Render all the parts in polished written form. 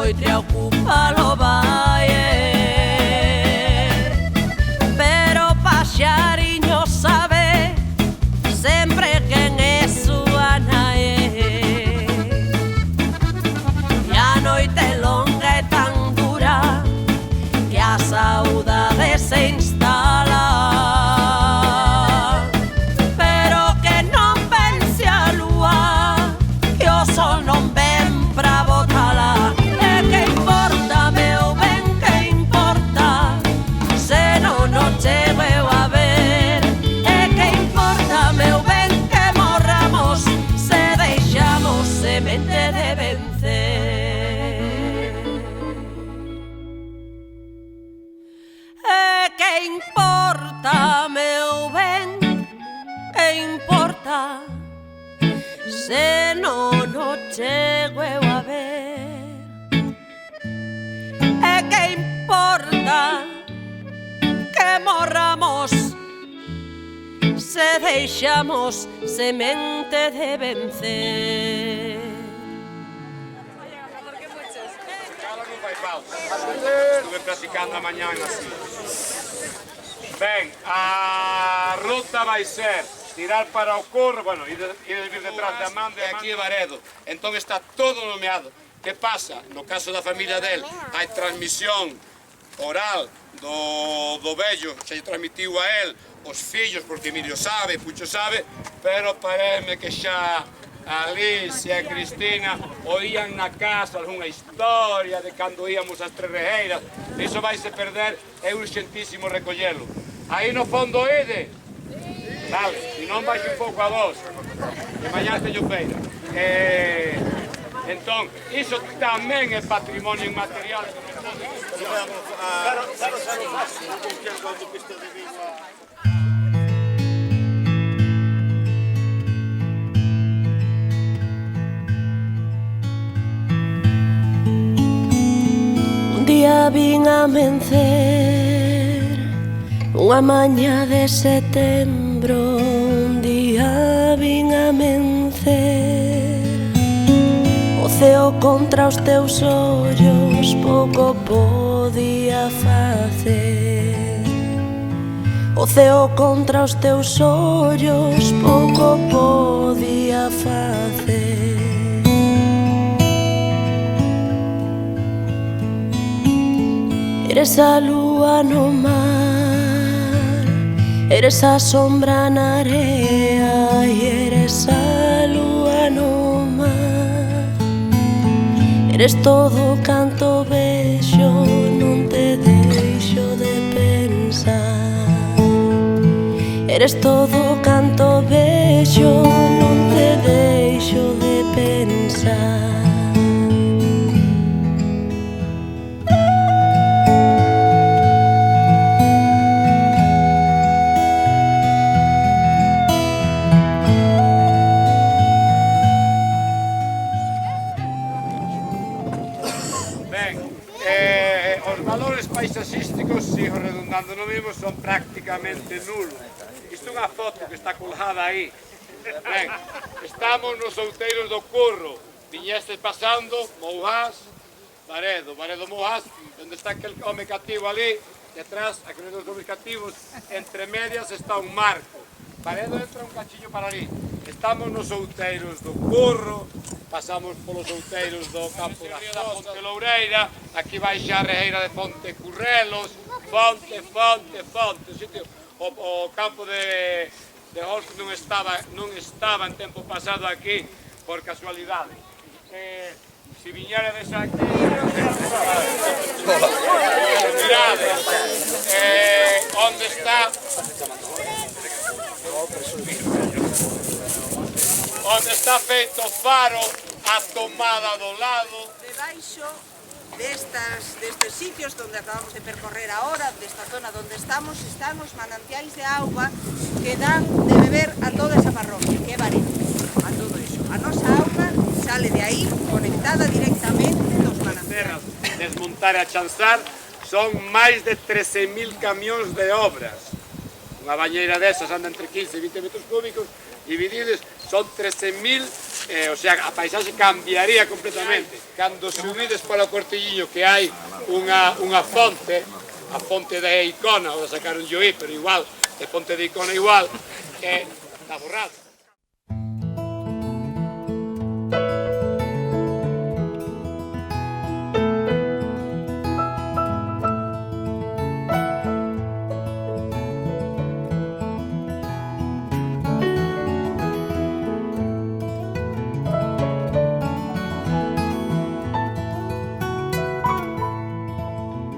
noite ocupa lo valle, pero o paxariño sabe sempre quen é súa nai. E a noite longa é tan dura que a saudade se instala, pero que non pense a lúa, que o sol non ven pra botala. E que importa, meu ben, que importa, se non o chego eu a ver. E que importa, meu ben, que morramos, se deixamos semente de vencer. E que importa, meu ben, que importa, se non o chego eu a ver. E que importa que morramos, se deixamos semente de vencer. Cala non fai falta. Estuve practicando a mañá así. Ben, a ruta vai ser tirar para o Corro, bueno, ir vir detrás de Amanda e aquí é Varedo. Entón está todo nomeado. Que pasa? No caso da familia del, hai transmisión oral do vello, se transmitiu a el, os fillos, porque Emilio sabe, Pucho sabe, pero parece que xa Alicia e Cristina oían na casa algunha historia de cando íamos ás Tres Rejeiras. Iso vai se perder, é urxentísimo recollelo. Aí no fondo ide, vale, e non baixe un pouco a vos, que mañá teño feira. Entón, iso tamén é patrimonio inmaterial. Un día vin a mencer, unha mañá de setembro. Un día vin a mencer, o ceo contra os teus ollos pouco podía facer. O ceo contra os teus ollos pouco podía facer. Eres a lúa no mar, eres a sombra na area e eres a lúa no mar. Eres todo canto vexo, non te deixo de pensar. Eres todo canto vexo, non te deixo de pensar. Paisaxísticos, sigo redundando no mismo, son prácticamente nulos. Isto é unha foto que está colgada aí. Ben, estamos nos outeiros do Curro. Viñestes pasando, Moujás, Varedo, Moujás, onde está aquel home cativo ali, detrás, aqueles dos homes cativos, entre medias está un marco. Varedo entra un cachiño para ali. Estamos nos outeiros do Curro, pasamos polos outeiros do Campo da Fonte Loureira, aquí vai xa a Rejeira de Fonte Currelos, Fonte. O campo de Holst non estaba en tempo pasado aquí por casualidade. Se viñeredes aquí, mirades, onde está feito o faro, a tomada do lado. Debaixo destes sitios donde acabamos de percorrer ahora, desta zona donde estamos, están os manantiais de auga que dan de beber a toda esa parroquia, que é Varedo, a todo iso. A nosa auga sale de aí, conectada directamente dos manantiais. Desmontar e achanzar, son máis de 13.000 camións de obras. Unha bañeira desas anda entre 15 e 20 metros cúbicos, divididos, son 13.000 o sea, a paisaxe cambiaría completamente. Cando subides para o Cortelliño que hai unha fonte, a fonte da Icona, ou sacaron yo aí, pero igual, de fonte de Icona igual, que está borrado.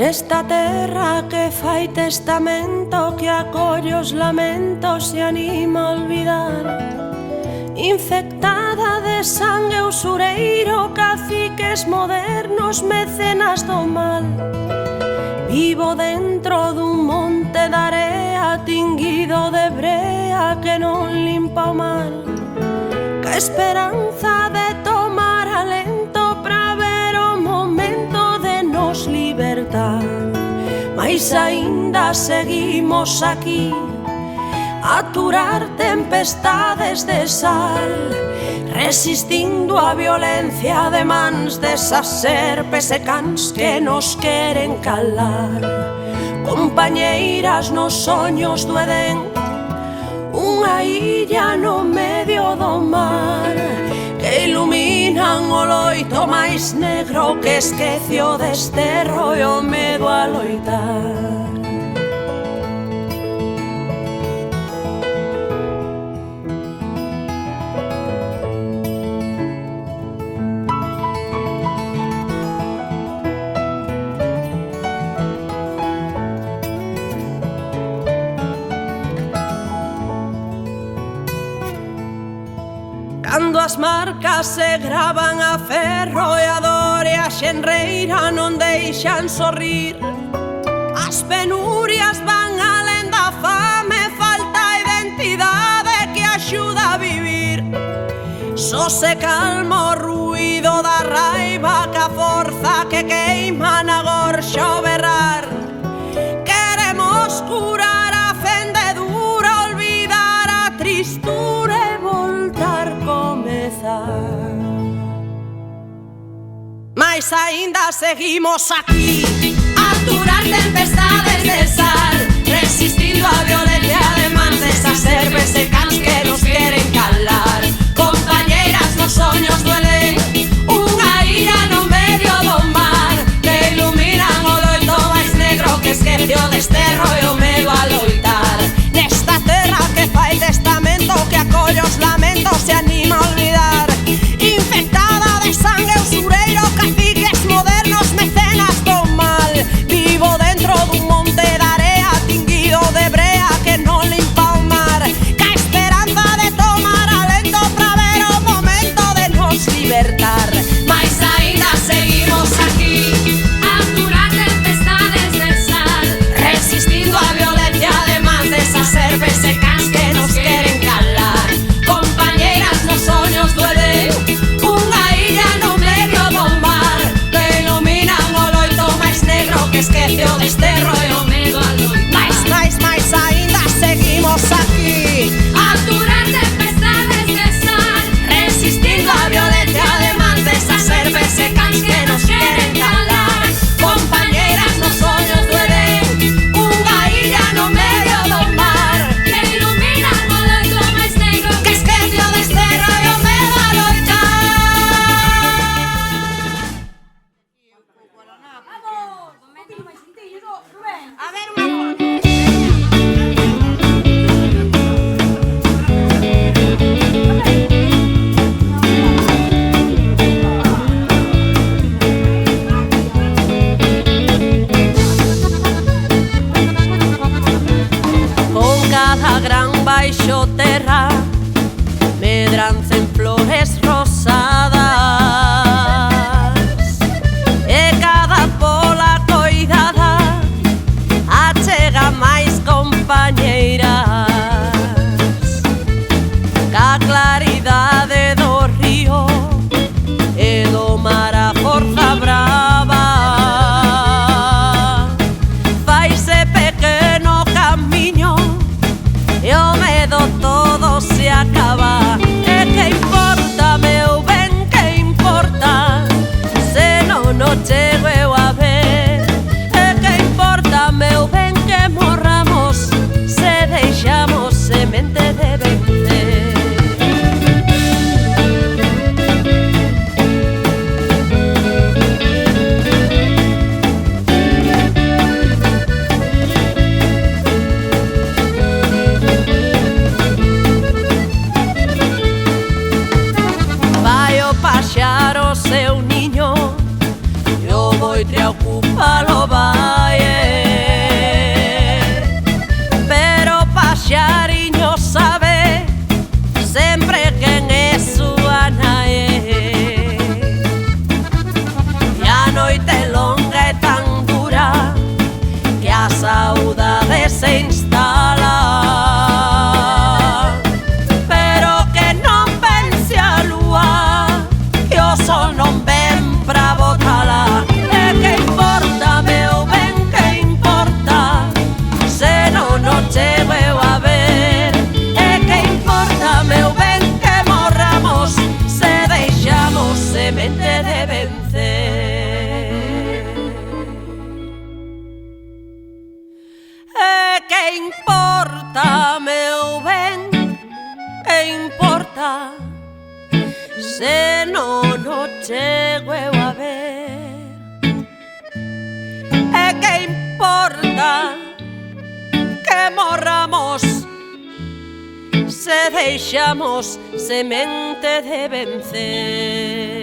Nesta terra que fai testamento, que acolle os lamentos e anima a olvidar, infectada de sangue usureiro, caciques modernos, mecenas do mal. Vivo dentro dun monte de area tinguido de brea que non limpa o mal, ca esperanza de tomar alento pra ver o momento de nos libertar. Mais aínda seguimos aquí a aturar tempestades de sal, resistindo a violencia de mans desas serpes e cans que nos queren calar. Compañeiras nos soños do Edén, unha illa no medio do mar, que iluminan o loito máis negro que esquece o desterro e o medo a loitar. Cando as marcas se gravan a ferro e a dor e a xenreira non deixan sorrir, as penurias van alén da fame, falta identidade que axuda a vivir. Só se calma o ruído da raiva, que a forza que queima na gorxa o berrar. Queremos curar a fendedura, olvidar a tristura e voltar comezar. Mas aínda seguimos aquí a aturar tempestades de sal, resistindo a violencia de mans desas serpes e cans que nos queren calar. Compañeiras nos soños do Edén, unha illa no medio do mar, que iluminan o loito máis negro que esquece o desterro e o medo a loitar. Nesta terra que fai testamento, que acolle os lamentos e anima a olvidar, infectada de sangue usureiro, caciques modernos, mecenas do mal. Vivo dentro dun monte de area tinguido de brea que non limpa o mar, ca esperanza de tomar alento pra ver o momento de nos libertar. Mais aínda seguimos aquí a aturar tempestades de sal, resistindo a violencia de mans desas serpes e cans que nos queren calar. Compañeiras nos soños do Edén, unha illa no medio do mar, que iluminan o loito máis negro que esquece o desterro e o medo a loitar. Mais aínda seguimos aquí a aturar tempestades de sal, resistindo a violencia de mans desas serpes e cans que nos queren calar. Compañeiras nos soños do Edén, unha illa no medio do mar, que iluminan o loito máis negro que esquece o desterro e o medo a loitar. A ver unha foto. Con cada gran baixo terra medrancen flores rosadas, e cada pola coidada achega máis compañeiras. Ca claridade do río e do mar a forza brava, faise pequeno camiño e o medo todo chego eu a ver. E que importa, meu ben, que morramos se deixamos semente de vencer. Vai o paxar o seu niño, eu vou preocupalo vai. Pero o paxariño sabe sempre quen é súa nai. E a noite longa é tan dura que a saudade se instala. Pero que non pense a lúa, que o sol non ven pra botala. E que importa, meu ben, que importa, se non o chego eu a ver. E que importa, meu ben, que morramos se deixamos semente de vencer. E que importa, meu ben, que importa, se non o chego eu a ver. E que importa que morramos se deixamos semente de vencer.